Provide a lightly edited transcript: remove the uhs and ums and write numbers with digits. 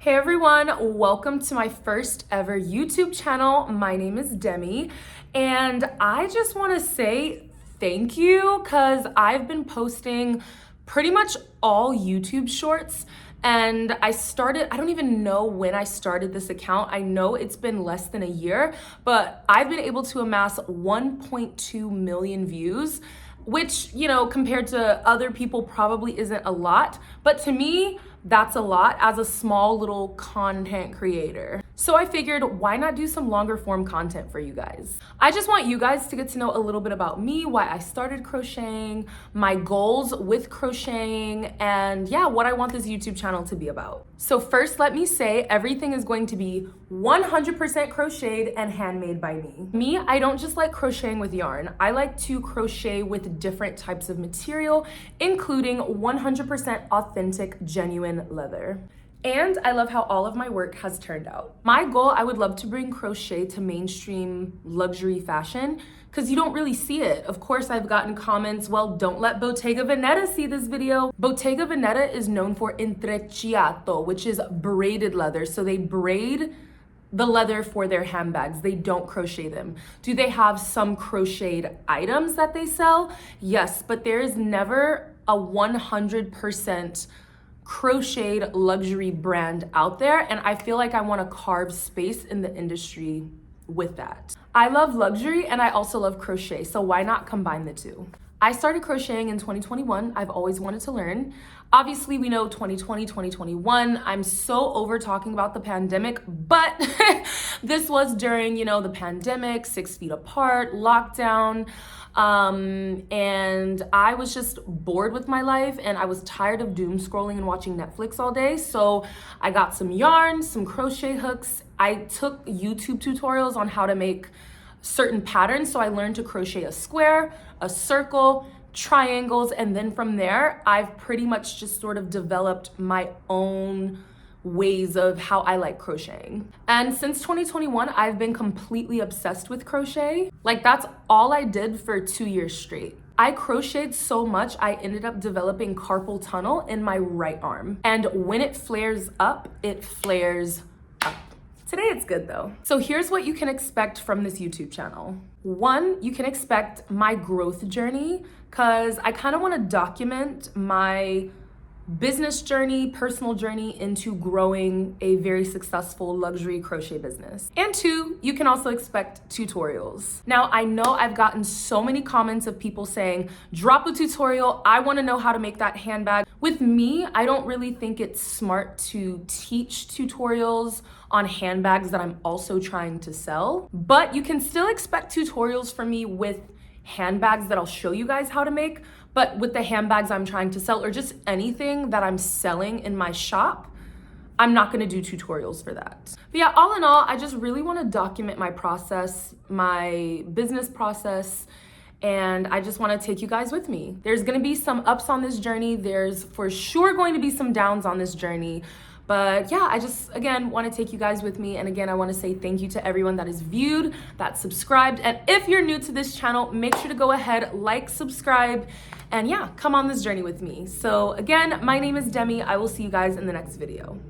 Hey everyone, welcome to my first ever YouTube channel. My name is Demmie, and I just want to say thank you because I've been posting pretty much all YouTube shorts, and I don't even know when I started this account. I know it's been less than a year, but I've been able to amass 1.2 million views, which, compared to other people probably isn't a lot, but to me, that's a lot as a small little content creator. So I figured, why not do some longer form content for you guys? I just want you guys to get to know a little bit about me, why I started crocheting, my goals with crocheting, and yeah, what I want this YouTube channel to be about. So first, let me say everything is going to be 100% crocheted and handmade by me. Me, I don't just like crocheting with yarn. I like to crochet with different types of material, including 100% authentic, genuine leather. And I love how all of my work has turned out. My goal, I would love to bring crochet to mainstream luxury fashion because you don't really see it. Of course, I've gotten comments, well, don't let Bottega Veneta see this video. Bottega Veneta is known for intrecciato, which is braided leather. So they braid the leather for their handbags. They don't crochet them. Do they have some crocheted items that they sell? Yes, but there is never a 100% crocheted luxury brand out there, and I feel like I want to carve space in the industry with that. I love luxury and I also love crochet, so why not combine the two? I started crocheting in 2021. I've always wanted to learn. Obviously, we know 2020, 2021. I'm so over talking about the pandemic, but this was during, the pandemic, 6 feet apart, lockdown. And I was just bored with my life and I was tired of doom scrolling and watching Netflix all day. So I got some yarn, some crochet hooks. I took YouTube tutorials on how to make certain patterns. So I learned to crochet a square, a circle, triangles, and then from there, I've pretty much just sort of developed my own ways of how I like crocheting. And since 2021, I've been completely obsessed with crochet. Like, that's all I did for 2 years straight. I crocheted so much, I ended up developing carpal tunnel in my right arm. And when it flares up, it flares up. Today it's good though. So here's what you can expect from this YouTube channel. One, you can expect my growth journey, because I kind of want to document my business journey, personal journey into growing a very successful luxury crochet business. And two, you can also expect tutorials. Now, I know I've gotten so many comments of people saying, drop a tutorial, I want to know how to make that handbag. With me, I don't really think it's smart to teach tutorials on handbags that I'm also trying to sell, but you can still expect tutorials from me with handbags that I'll show you guys how to make. But with the handbags I'm trying to sell, or just anything that I'm selling in my shop, I'm not gonna do tutorials for that. But yeah, all in all, I just really wanna document my process, my business process, and I just wanna take you guys with me. There's gonna be some ups on this journey. There's for sure going to be some downs on this journey. But yeah, I just, again, want to take you guys with me. And again, I want to say thank you to everyone that is viewed, that subscribed. And if you're new to this channel, make sure to go ahead, like, subscribe, and yeah, come on this journey with me. So again, my name is Demmie. I will see you guys in the next video.